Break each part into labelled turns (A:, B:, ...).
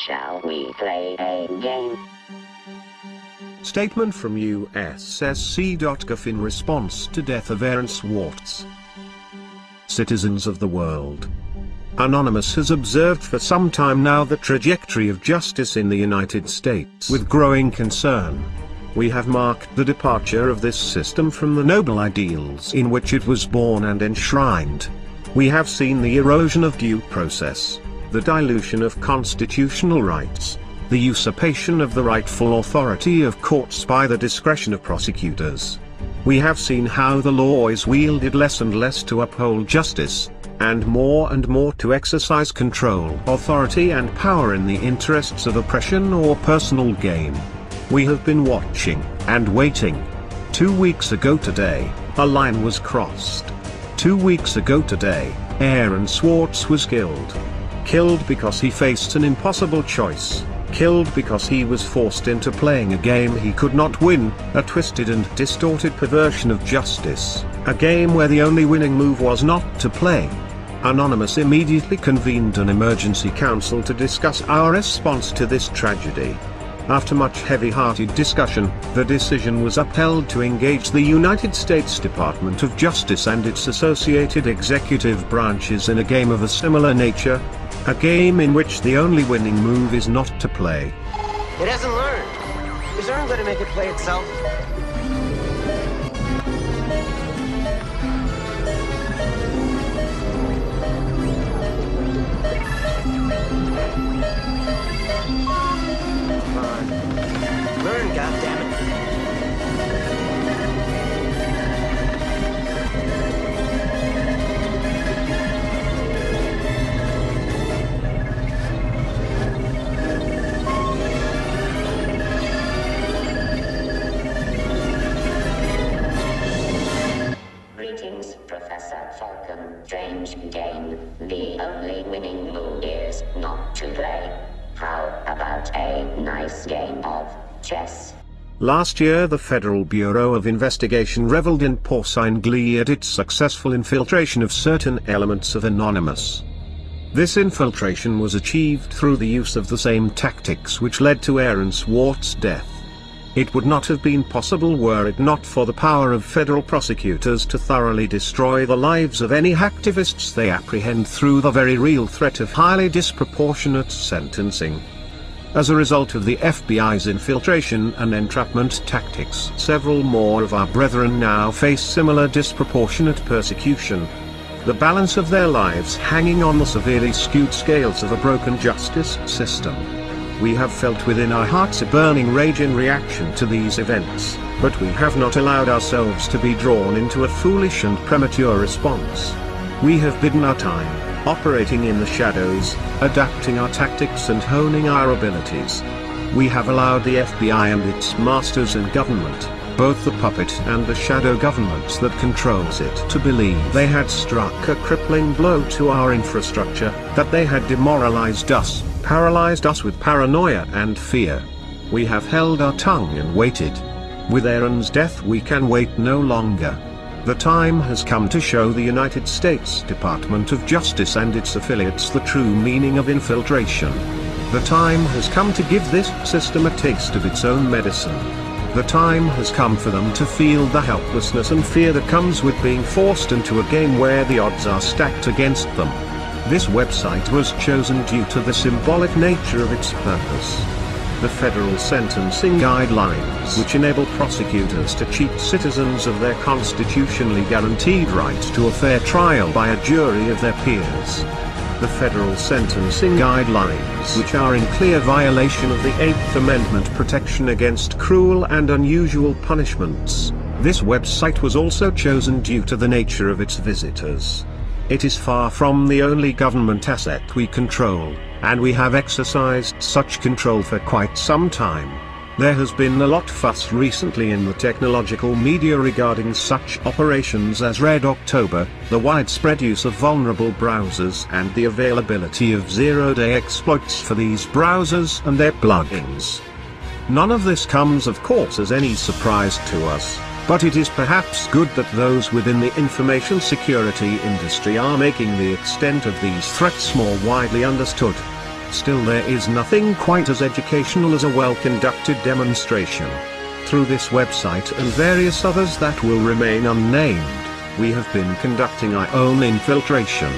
A: Shall we play a game?
B: Statement from USSC.gov in response to death of Aaron Swartz. Citizens of the world. Anonymous has observed for some time now the trajectory of justice in the United States with growing concern. We have marked the departure of this system from the noble ideals in which it was born and enshrined. We have seen the erosion of due process, the dilution of constitutional rights, the usurpation of the rightful authority of courts by the discretion of prosecutors. We have seen how the law is wielded less and less to uphold justice, and more to exercise control, authority and power in the interests of oppression or personal gain. We have been watching and waiting. 2 weeks ago today, a line was crossed. 2 weeks ago today, Aaron Swartz was killed. Killed because he faced an impossible choice. Killed because he was forced into playing a game he could not win, a twisted and distorted perversion of justice, a game where the only winning move was not to play. Anonymous immediately convened an emergency council to discuss our response to this tragedy. After much heavy-hearted discussion, the decision was upheld to engage the United States Department of Justice and its associated executive branches in a game of a similar nature, a game in which the only winning move is not to play.
C: It hasn't learned. Is Aaron going to make it play itself? Learn, goddammit.
A: Greetings, Professor Falcon. Strange game. The only winning move is not to play. How about a nice game of chess?
B: Last year the Federal Bureau of Investigation reveled in porcine glee at its successful infiltration of certain elements of Anonymous. This infiltration was achieved through the use of the same tactics which led to Aaron Swartz's death. It would not have been possible were it not for the power of federal prosecutors to thoroughly destroy the lives of any hacktivists they apprehend through the very real threat of highly disproportionate sentencing. As a result of the FBI's infiltration and entrapment tactics, several more of our brethren now face similar disproportionate persecution. The balance of their lives hanging on the severely skewed scales of a broken justice system. We have felt within our hearts a burning rage in reaction to these events, but we have not allowed ourselves to be drawn into a foolish and premature response. We have bidden our time, operating in the shadows, adapting our tactics and honing our abilities. We have allowed the FBI and its masters in government, both the puppet and the shadow governments that controls it, to believe they had struck a crippling blow to our infrastructure, that they had demoralized us, paralyzed us with paranoia and fear. We have held our tongue and waited. With Aaron's death we can wait no longer. The time has come to show the United States Department of Justice and its affiliates the true meaning of infiltration. The time has come to give this system a taste of its own medicine. The time has come for them to feel the helplessness and fear that comes with being forced into a game where the odds are stacked against them. This website was chosen due to the symbolic nature of its purpose. The federal sentencing guidelines, which enable prosecutors to cheat citizens of their constitutionally guaranteed right to a fair trial by a jury of their peers. The federal sentencing guidelines, which are in clear violation of the 8th Amendment protection against cruel and unusual punishments. This website was also chosen due to the nature of its visitors. It is far from the only government asset we control, and we have exercised such control for quite some time. There has been a lot fuss recently in the technological media regarding such operations as Red October, the widespread use of vulnerable browsers and the availability of zero-day exploits for these browsers and their plugins. None of this comes of course as any surprise to us. But it is perhaps good that those within the information security industry are making the extent of these threats more widely understood. Still, there is nothing quite as educational as a well-conducted demonstration. Through this website and various others that will remain unnamed, we have been conducting our own infiltration.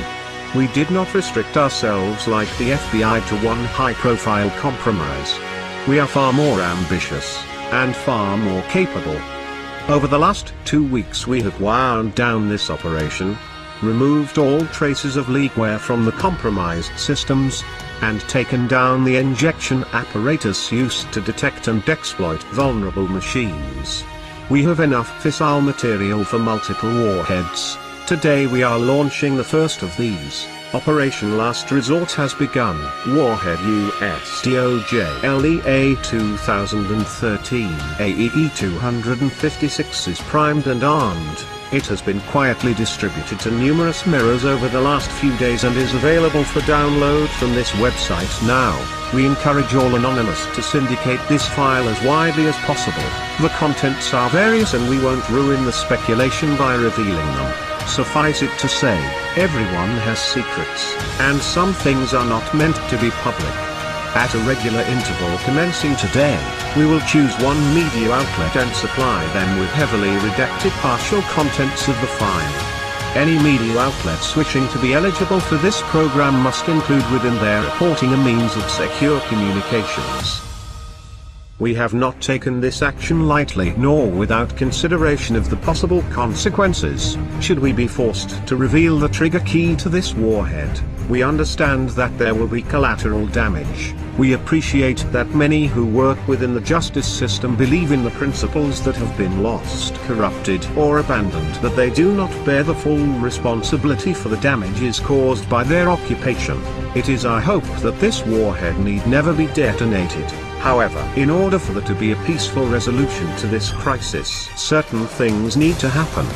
B: We did not restrict ourselves like the FBI to one high-profile compromise. We are far more ambitious, and far more capable. Over the last 2 weeks we have wound down this operation, removed all traces of leakware from the compromised systems, and taken down the injection apparatus used to detect and exploit vulnerable machines. We have enough fissile material for multiple warheads. Today we are launching the first of these. Operation Last Resort has begun. Warhead USDOJ-LEA 2013 AEE-256 is primed and armed. It has been quietly distributed to numerous mirrors over the last few days and is available for download from this website now. We encourage all Anonymous to syndicate this file as widely as possible. The contents are various and we won't ruin the speculation by revealing them. Suffice it to say, everyone has secrets, and some things are not meant to be public. At a regular interval commencing today, we will choose one media outlet and supply them with heavily redacted partial contents of the file. Any media outlets wishing to be eligible for this program must include within their reporting a means of secure communications. We have not taken this action lightly nor without consideration of the possible consequences, should we be forced to reveal the trigger key to this warhead. We understand that there will be collateral damage. We appreciate that many who work within the justice system believe in the principles that have been lost, corrupted, or abandoned, that they do not bear the full responsibility for the damages caused by their occupation. It is our hope that this warhead need never be detonated. However, in order for there to be a peaceful resolution to this crisis, certain things need to happen.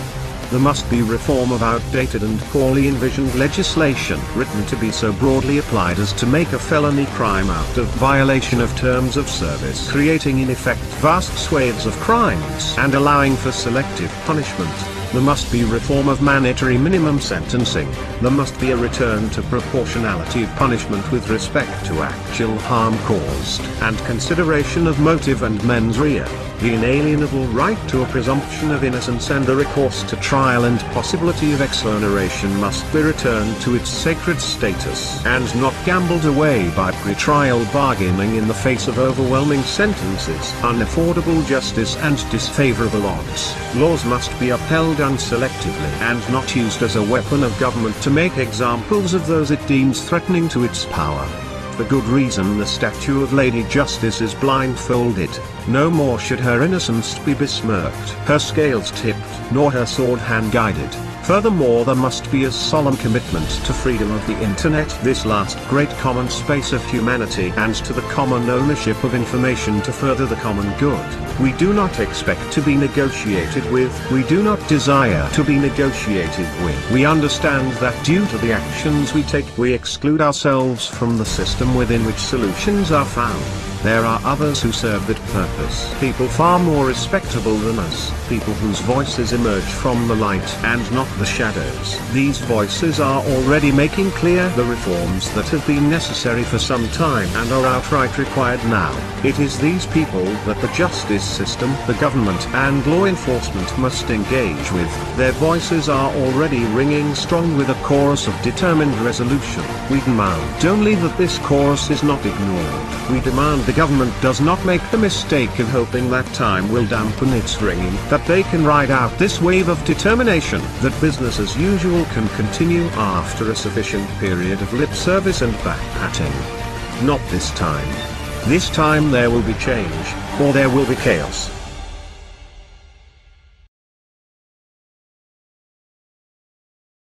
B: There must be reform of outdated and poorly envisioned legislation written to be so broadly applied as to make a felony crime out of violation of terms of service, creating in effect vast swathes of crimes and allowing for selective punishment. There must be reform of mandatory minimum sentencing. There must be a return to proportionality of punishment with respect to actual harm caused, and consideration of motive and mens rea. The inalienable right to a presumption of innocence and the recourse to trial and possibility of exoneration must be returned to its sacred status and not gambled away by pre-trial bargaining in the face of overwhelming sentences, unaffordable justice and disfavorable odds. Laws must be upheld unselectively and not used as a weapon of government to make examples of those it deems threatening to its power. For good reason the statue of Lady Justice is blindfolded. No more should her innocence be besmirched, her scales tipped, nor her sword hand-guided. Furthermore, there must be a solemn commitment to freedom of the internet, this last great common space of humanity, and to the common ownership of information to further the common good. We do not expect to be negotiated with, we do not desire to be negotiated with. We understand that due to the actions we take, we exclude ourselves from the system within which solutions are found. There are others who serve that purpose. People far more respectable than us, people whose voices emerge from the light and not the shadows. These voices are already making clear the reforms that have been necessary for some time and are outright required now. It is these people that the justice system, the government and law enforcement must engage with. Their voices are already ringing strong with a chorus of determined resolution. We demand only that this chorus is not ignored. We demand the government does not make the mistake of hoping that time will dampen its ringing, that they can ride out this wave of determination, that business as usual can continue after a sufficient period of lip service and back-patting. Not this time. This time there will be change, or there will be chaos.